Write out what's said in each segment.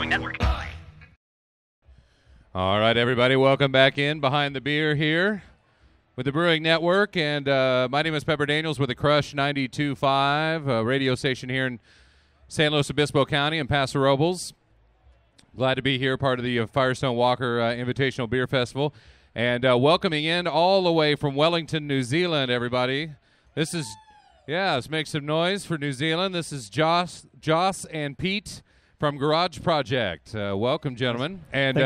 Brewing Network. All right, everybody, welcome back in Behind the Beer here with the Brewing Network. And my name is Pepper Daniels with the Crush 92.5, a radio station here in San Luis Obispo County and Paso Robles. Glad to be here, part of the Firestone Walker Invitational Beer Festival. And welcoming in all the way from Wellington, New Zealand, everybody. This is, let's make some noise for New Zealand. This is Joss and Pete from Garage Project. Welcome, gentlemen. And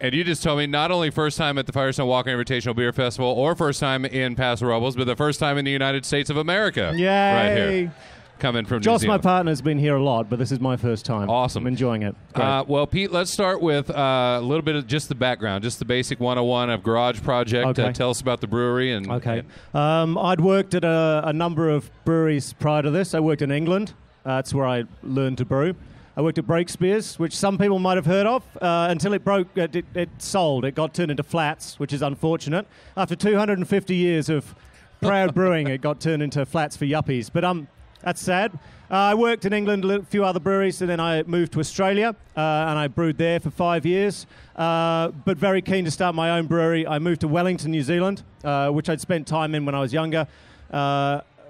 you just told me not only first time at the Firestone Walker Invitational Beer Festival or first time in Paso Robles, but the first time in the United States of America. Yay! Right here. Coming from New Joss, Zealand. my partner, has been here a lot, but this is my first time. Awesome. I'm enjoying it. Well, Pete, let's start with a little bit of just the background, just the basic 101 of Garage Project. Okay. Tell us about the brewery. I'd worked at a number of breweries prior to this. I worked in England. That's where I learned to brew. I worked at Breakspears, which some people might have heard of, until it broke. It sold. It got turned into flats, which is unfortunate. After 250 years of proud brewing, it got turned into flats for yuppies. But that's sad. I worked in England, a few other breweries, and then I moved to Australia, and I brewed there for 5 years. But very keen to start my own brewery. I moved to Wellington, New Zealand, which I'd spent time in when I was younger,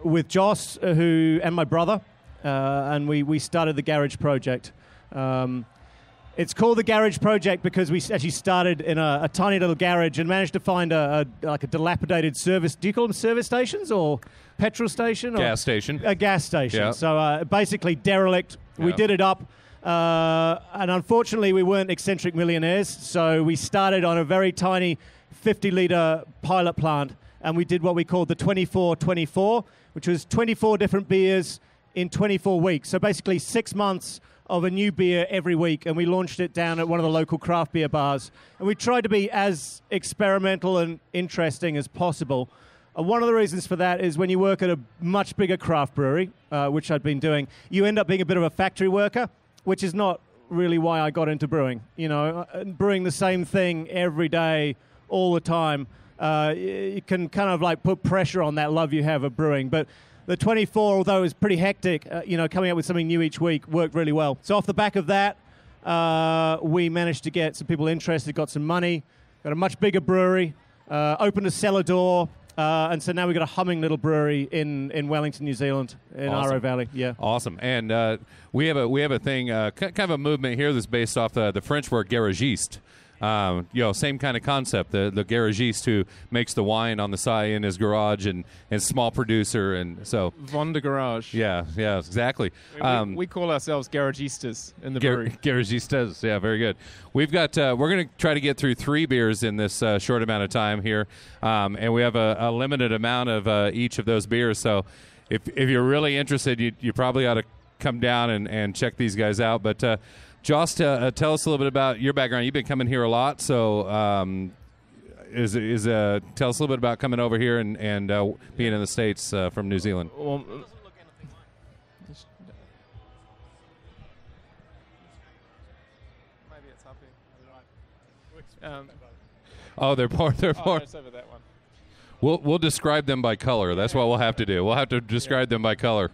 with Joss and my brother, and we started the Garage Project. It's called the Garage Project because we actually started in a tiny little garage and managed to find a dilapidated service. Do you call them service stations or petrol station? Gas station. A gas station. Yeah. So basically derelict. Yeah. We did it up. And unfortunately, we weren't eccentric millionaires. So we started on a very tiny 50-litre pilot plant. And we did what we called the 24-24, which was 24 different beers in 24 weeks. So basically 6 months of a new beer every week, and we launched it down at one of the local craft beer bars. And we tried to be as experimental and interesting as possible. One of the reasons for that is when you work at a much bigger craft brewery, which I'd been doing, you end up being a bit of a factory worker, which is not really why I got into brewing. You know, brewing the same thing every day, all the time, you can kind of like put pressure on that love you have of brewing. But the 24, although it was pretty hectic, coming up with something new each week worked really well. So off the back of that, we managed to get some people interested, got some money, got a much bigger brewery, opened a cellar door, and so now we've got a humming little brewery in Wellington, New Zealand, in Aro Valley. Yeah, awesome. And we have a thing, kind of a movement here that's based off the French word garagiste. Same kind of concept. The garagiste who makes the wine on the side in his garage and small producer, and so Von de Garage. Yeah, exactly. We call ourselves garagistas in the brewery. Garagistas, yeah, very good. We've got we're going to try to get through 3 beers in this short amount of time here, and we have a limited amount of each of those beers. So if you're really interested, you probably ought to come down and check these guys out. But Joss, tell us a little bit about your background. You've been coming here a lot, so tell us a little bit about coming over here and being in the States from New Zealand. Well, maybe it's up here. They're poor. Oh, it's over that one. We'll describe them by color. That's what we'll have to do. We'll have to describe them by color.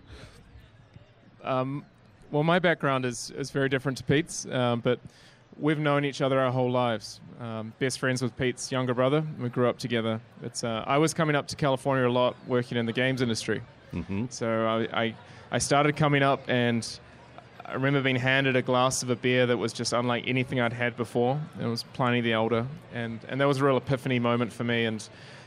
Well, my background is very different to Pete's, but we've known each other our whole lives. Best friends with Pete's younger brother. We grew up together. I was coming up to California a lot, working in the games industry. Mm-hmm. So I started coming up, and I remember being handed a glass of a beer that was just unlike anything I'd had before. It was Pliny the Elder, and that was a real epiphany moment for me. And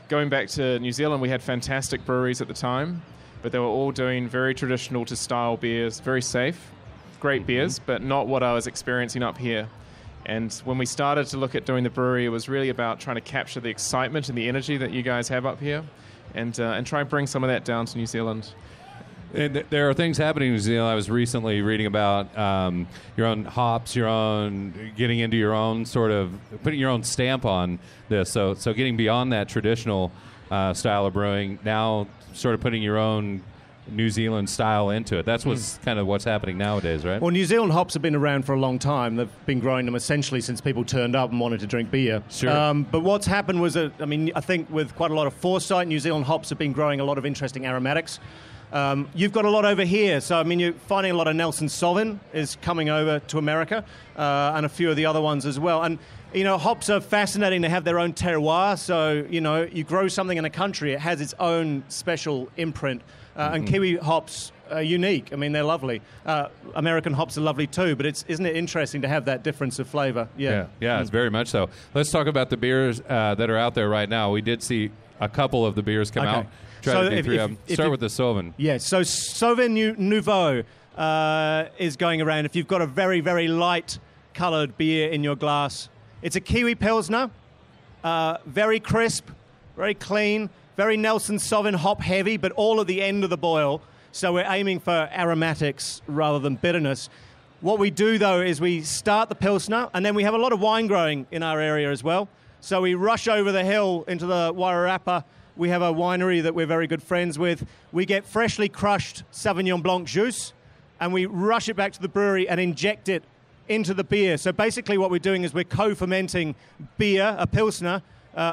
going back to New Zealand, we had fantastic breweries at the time, but they were all doing very traditional to style beers, very safe, great beers, but not what I was experiencing up here. And when we started to look at doing the brewery, it was really about trying to capture the excitement and the energy that you guys have up here, and try and bring some of that down to New Zealand. And there are things happening in New Zealand. I was recently reading about your own hops, getting into your own sort of, putting your own stamp on this. So getting beyond that traditional style of brewing, now sort of putting your own New Zealand style into it. That's what's happening nowadays, right? Well, New Zealand hops have been around for a long time. They've been growing them essentially since people turned up and wanted to drink beer. Sure. But what's happened was I think with quite a lot of foresight, New Zealand hops have been growing a lot of interesting aromatics. You've got a lot over here, so I mean, you're finding a lot of Nelson Sauvin is coming over to America, and a few of the other ones as well. And you know, hops are fascinating to have their own terroir. So you know, you grow something in a country, it has its own special imprint, and Kiwi hops are unique. I mean, they're lovely. American hops are lovely too, but isn't it interesting to have that difference of flavor? Yeah, it's very much so. Let's talk about the beers that are out there right now. We did see a couple of the beers come out. Try to do three of them. Start with the Sauvin. Yeah, so Sauvin Nouveau is going around. If you've got a very, very light coloured beer in your glass, it's a Kiwi Pilsner, very crisp, very clean, very Nelson Sauvin hop heavy, but all at the end of the boil. So we're aiming for aromatics rather than bitterness. What we do, though, is we start the Pilsner, and then we have a lot of wine growing in our area as well. So we rush over the hill into the Wairarapa. We have a winery that we're very good friends with. We get freshly crushed Sauvignon Blanc juice, and we rush it back to the brewery and inject it into the beer. So basically what we're doing is we're co-fermenting beer, a Pilsner,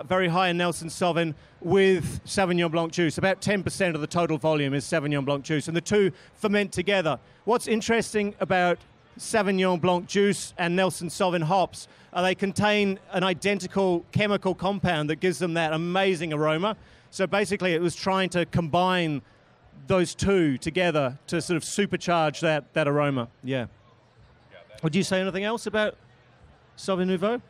very high in Nelson Sauvin, with Sauvignon Blanc juice. About 10% of the total volume is Sauvignon Blanc juice, and the two ferment together. What's interesting about Sauvignon Blanc juice and Nelson Sauvin hops are they contain an identical chemical compound that gives them that amazing aroma. So basically it was trying to combine those two together to sort of supercharge that aroma. Yeah. Would you say anything else about Sauvin Nouveau?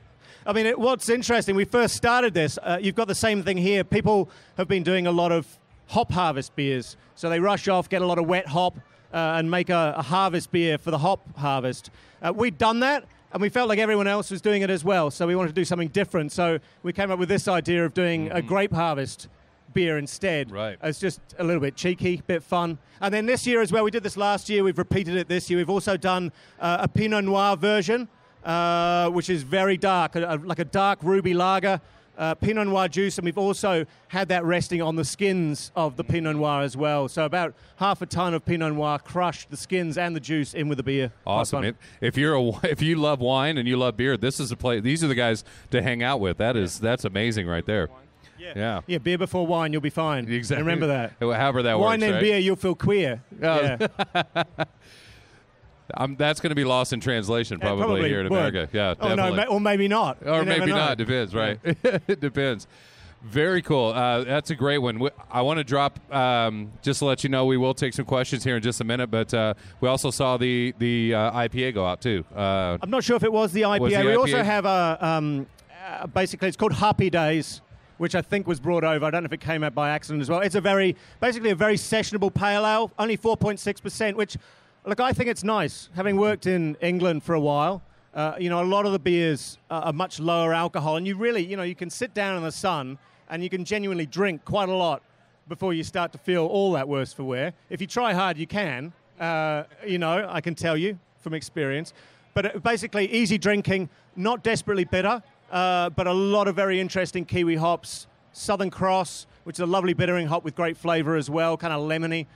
I mean, what's interesting, we first started this, you've got the same thing here. People have been doing a lot of hop harvest beers. So they rush off, get a lot of wet hop, and make a harvest beer for the hop harvest. We'd done that, and we felt like everyone else was doing it as well. So we wanted to do something different. So we came up with this idea of doing a grape harvest beer instead. Right. It's just a little bit cheeky, a bit fun. And then this year as well, we did this last year, we've repeated it this year. We've also done a Pinot Noir version, which is very dark, like a dark ruby lager, Pinot Noir juice, and we've also had that resting on the skins of the Pinot Noir as well. So about half a ton of Pinot Noir crushed, the skins and the juice in with the beer. Awesome. If you love wine and you love beer, this is the place. These are the guys to hang out with. That's amazing right there. Yeah. Beer before wine, you'll be fine. Exactly. Remember that. However that wine works. and right? beer, you'll feel queer. Yeah. That's going to be lost in translation probably here in America. Yeah, definitely. No, or maybe not. Or maybe not. Depends, right? It depends. Very cool. That's a great one. I want to drop, just to let you know, we will take some questions here in just a minute, but we also saw the IPA go out too. I'm not sure if it was the IPA. We also have basically it's called Happy Days, which I think was brought over. I don't know if it came out by accident as well. It's basically a very sessionable pale ale, only 4.6%, which, look, I think it's nice. Having worked in England for a while, a lot of the beers are much lower alcohol, and you really, you can sit down in the sun and you can genuinely drink quite a lot before you start to feel all that worse for wear. If you try hard, you can. I can tell you from experience. But basically, easy drinking, not desperately bitter, but a lot of very interesting Kiwi hops. Southern Cross, which is a lovely bittering hop with great flavor as well, kind of lemony.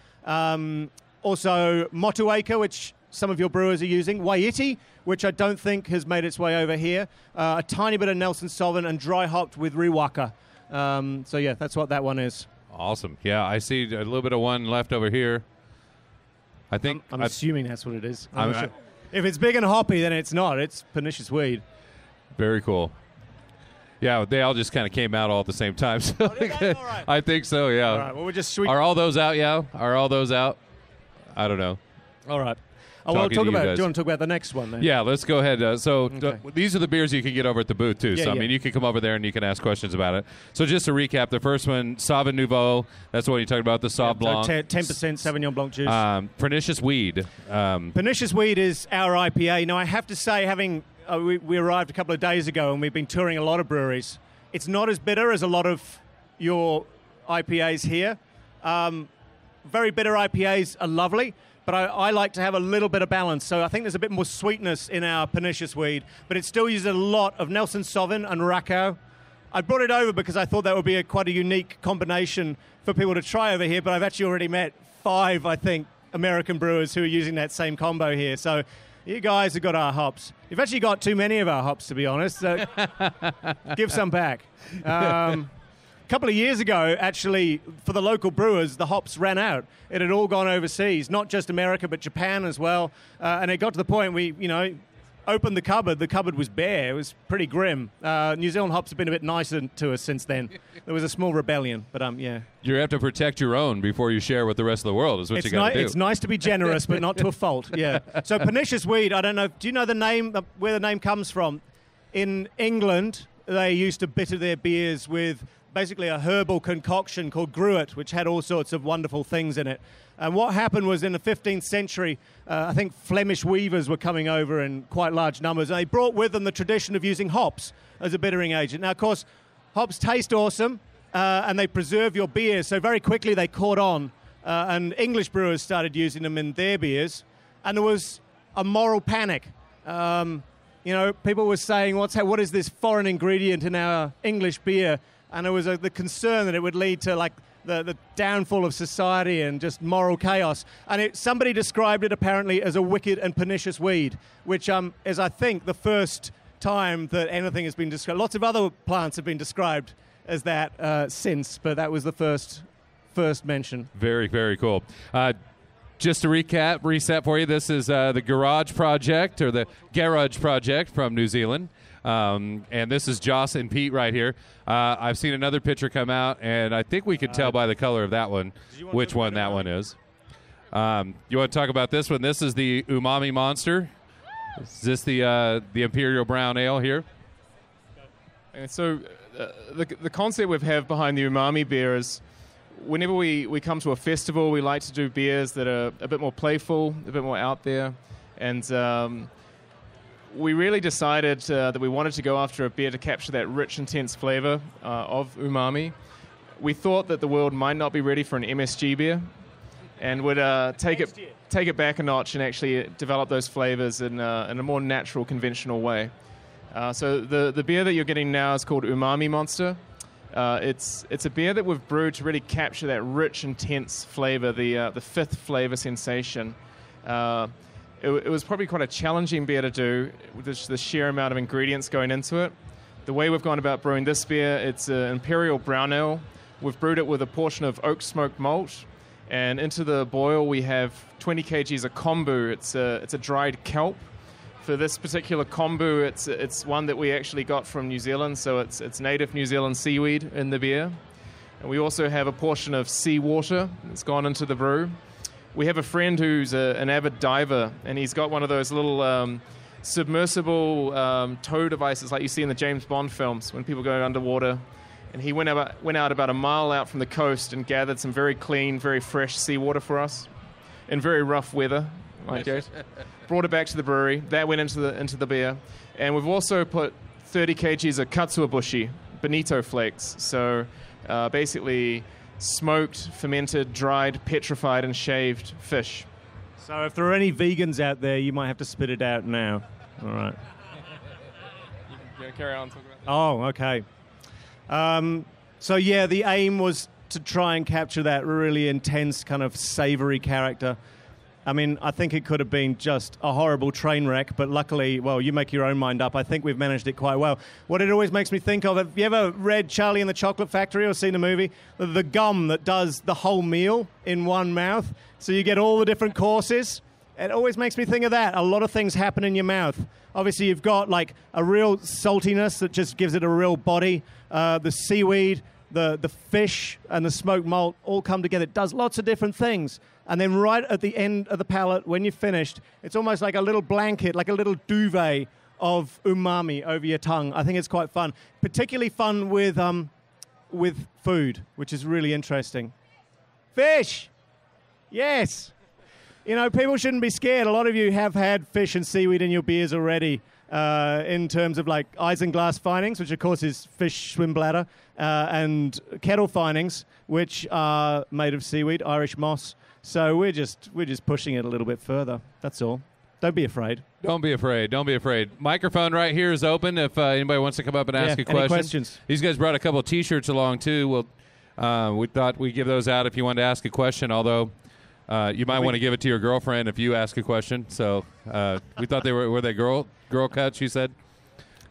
Also, Motueka, which some of your brewers are using. Waiti, which I don't think has made its way over here. A tiny bit of Nelson Sauvin and dry hopped with Riwaka. That's what that one is. Awesome. Yeah, I see a little bit of one left over here. I think I'm assuming that's what it is. I'm not sure. If it's big and hoppy, then it's not. It's pernicious weed. Very cool. Yeah, they all just kind of came out all at the same time. So all right. I think so, yeah. All right, well, we're just Are all those out, Yao? Are all those out? I don't know. All right. Do you want to talk about the next one then? Yeah, let's go ahead. These are the beers you can get over at the booth, too. Yeah, I mean, you can come over there and you can ask questions about it. So just to recap, the first one, Sauvin Nouveau. That's what you talked about, the Sauv Blanc. 10% Sauvignon Blanc juice. Pernicious Weed. Pernicious Weed is our IPA. Now, I have to say, we arrived a couple of days ago and we've been touring a lot of breweries. It's not as bitter as a lot of your IPAs here. Very bitter IPAs are lovely, but I like to have a little bit of balance. So I think there's a bit more sweetness in our Pernicious Weed, but it still uses a lot of Nelson Sauvin and Rakow. I brought it over because I thought that would be quite a unique combination for people to try over here, but I've actually already met 5, I think, American brewers who are using that same combo here. So you guys have got our hops. You've actually got too many of our hops, to be honest. So give some back. A couple of years ago, actually, for the local brewers, the hops ran out. It had all gone overseas, not just America, but Japan as well. And it got to the point we, opened the cupboard. The cupboard was bare. It was pretty grim. New Zealand hops have been a bit nicer to us since then. There was a small rebellion, but yeah. You have to protect your own before you share with the rest of the world is what you got to do. It's nice to be generous, but not to a fault, yeah. So pernicious weed, I don't know, do you know the name, where the name comes from? In England, they used to bitter their beers with basically a herbal concoction called gruit, which had all sorts of wonderful things in it. And what happened was in the 15th century, I think Flemish weavers were coming over in quite large numbers, and they brought with them the tradition of using hops as a bittering agent. Now, of course, hops taste awesome, and they preserve your beer, so very quickly they caught on, and English brewers started using them in their beers, and there was a moral panic. People were saying, what is this foreign ingredient in our English beer? And there was the concern that it would lead to the downfall of society and just moral chaos. And somebody described it apparently as a wicked and pernicious weed, which is, I think, the first time that anything has been described. Lots of other plants have been described as that since, but that was the first mention. Very, very cool. Just to reset for you, this is the Garage Project, or the Garage Project from New Zealand. And this is Joss and Pete right here. I've seen another picture come out, and I think we could tell by the color of that one which one that one is. You want to talk about this one? This is the Umami Monster. Is this the Imperial Brown Ale here? And so the concept we have behind the Umami beer is whenever we come to a festival, we like to do beers that are a bit more playful, a bit more out there. And we really decided that we wanted to go after a beer to capture that rich, intense flavor of umami. We thought that the world might not be ready for an MSG beer, and would take it back a notch and actually develop those flavors in a more natural, conventional way. So the beer that you're getting now is called Umami Monster. It's a beer that we've brewed to really capture that rich, intense flavor, the fifth flavor sensation. It was probably quite a challenging beer to do with the sheer amount of ingredients going into it. The way we've gone about brewing this beer, it's an Imperial Brown Ale. We've brewed it with a portion of oak smoked malt, and into the boil we have 20 kgs of kombu. It's a dried kelp. For this particular kombu, it's one that we actually got from New Zealand, so it's native New Zealand seaweed in the beer. And we also have a portion of seawater that's gone into the brew. We have a friend who's an avid diver, and he's got one of those little submersible tow devices like you see in the James Bond films when people go underwater. And he went out about a mile out from the coast and gathered some very clean, very fresh seawater for us in very rough weather. Like that. Brought it back to the brewery. That went into the beer. And we've also put 30 kgs of katsuobushi, bonito flakes. So basically smoked, fermented, dried, petrified, and shaved fish. So if there are any vegans out there, you might have to spit it out now. All right. You can carry on talking about that. Oh, okay. So yeah, the aim was to try and capture that really intense kind of savory character. I mean, I think it could have been just a horrible train wreck, but luckily, well, you make your own mind up. I think we've managed it quite well. What it always makes me think of, have you ever read Charlie and the Chocolate Factory or seen the movie? The gum that does the whole meal in one mouth, so you get all the different courses. It always makes me think of that. A lot of things happen in your mouth. Obviously, you've got like a real saltiness that just gives it a real body. The seaweed, the fish, and the smoked malt all come together. It does lots of different things. And then right at the end of the palate, when you're finished, it's almost like a little blanket, like a little duvet of umami over your tongue. I think it's quite fun. Particularly fun with food, which is really interesting. Fish! Yes! You know, people shouldn't be scared. A lot of you have had fish and seaweed in your beers already in terms of like isinglass findings, which of course is fish swim bladder, and kettle findings, which are made of seaweed, Irish moss. So we're just pushing it a little bit further. That's all. Don't be afraid. Don't be afraid. Don't be afraid. Microphone right here is open if anybody wants to come up and ask a question. Any questions? These guys brought a couple of T-shirts along, too. We thought we'd give those out if you wanted to ask a question, although you might want to give it to your girlfriend if you ask a question. So we thought they were they girl cuts, you said?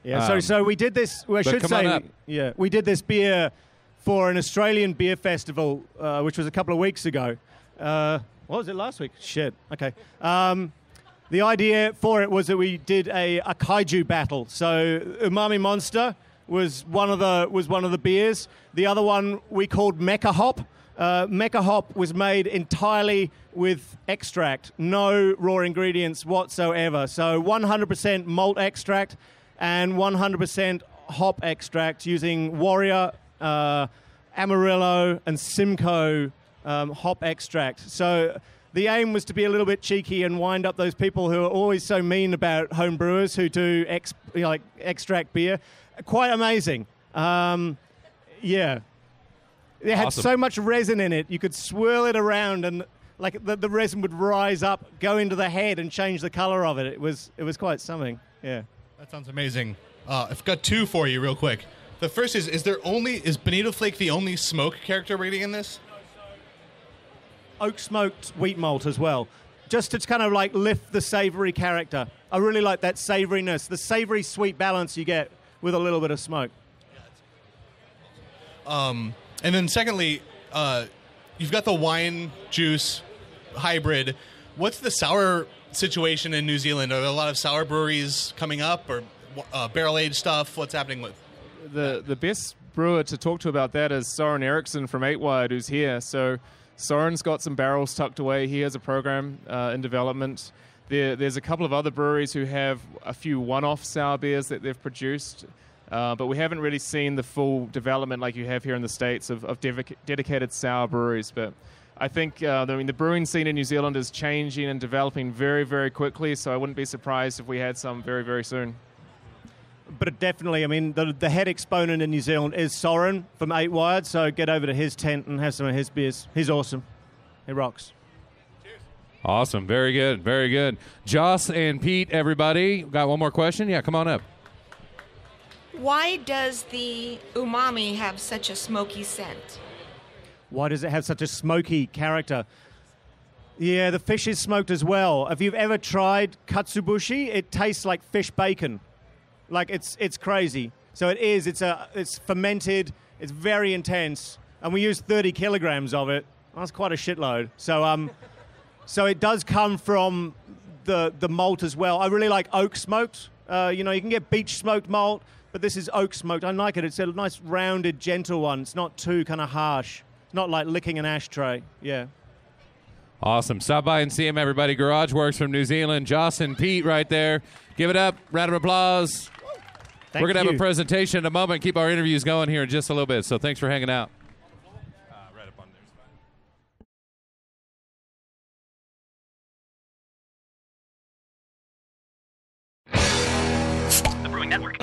Yeah, so we did this. Well, I should say, we did this beer for an Australian beer festival, which was a couple of weeks ago. What was it last week? Shit. Okay. The idea for it was that we did a kaiju battle. So Umami Monster was one of the beers. The other one we called Mecha Hop. Mecha Hop was made entirely with extract, no raw ingredients whatsoever. So 100% malt extract and 100% hop extract using Warrior, Amarillo, and Simcoe hop extract. So the aim was to be a little bit cheeky and wind up those people who are always so mean about home brewers who do extract beer. Quite amazing. Yeah. It had Awesome. so much resin in it, you could swirl it around and like the resin would rise up, go into the head and change the color of it. It was quite something. Yeah. That sounds amazing. I've got two for you real quick. The first is Bonito Flake the only smoke character we're getting in this? Oak smoked wheat malt as well, just to kind of like lift the savory character. I really like that savoriness, the savory sweet balance you get with a little bit of smoke. And then secondly, you've got the wine juice hybrid. What's the sour situation in New Zealand? Are there a lot of sour breweries coming up, or barrel aged stuff? What's happening with The best brewer to talk to about that is Soren Eriksson from 8 Wired, who's here. So Soren's got some barrels tucked away. He has a program in development. There's a couple of other breweries who have a few one-off sour beers that they've produced, but we haven't really seen the full development like you have here in the States of dedicated sour breweries. But I think the brewing scene in New Zealand is changing and developing very, very quickly, so I wouldn't be surprised if we had some very, very soon. But definitely, I mean, the head exponent in New Zealand is Soren from 8 Wired, so get over to his tent and have some of his beers. He's awesome. He rocks. Awesome. Very good. Very good. Joss and Pete, everybody. Got one more question? Yeah, come on up. Why does the umami have such a smoky scent? Why does it have such a smoky character? Yeah, the fish is smoked as well. If you've ever tried katsubushi, it tastes like fish bacon. Like it's crazy. So it is. It's fermented. It's very intense, and we use 30 kilograms of it. That's quite a shitload. So so it does come from the malt as well. I really like oak smoked. You can get beech smoked malt, but this is oak smoked. I like it. It's a nice rounded, gentle one. It's not too kind of harsh. It's not like licking an ashtray. Yeah. Awesome. Stop by and see him, everybody. Garage Works from New Zealand. Joss and Pete right there. Give it up. Round of applause. We're going to have a presentation in a moment. Keep our interviews going here in just a little bit. So thanks for hanging out. Right up on there. The Brewing Network.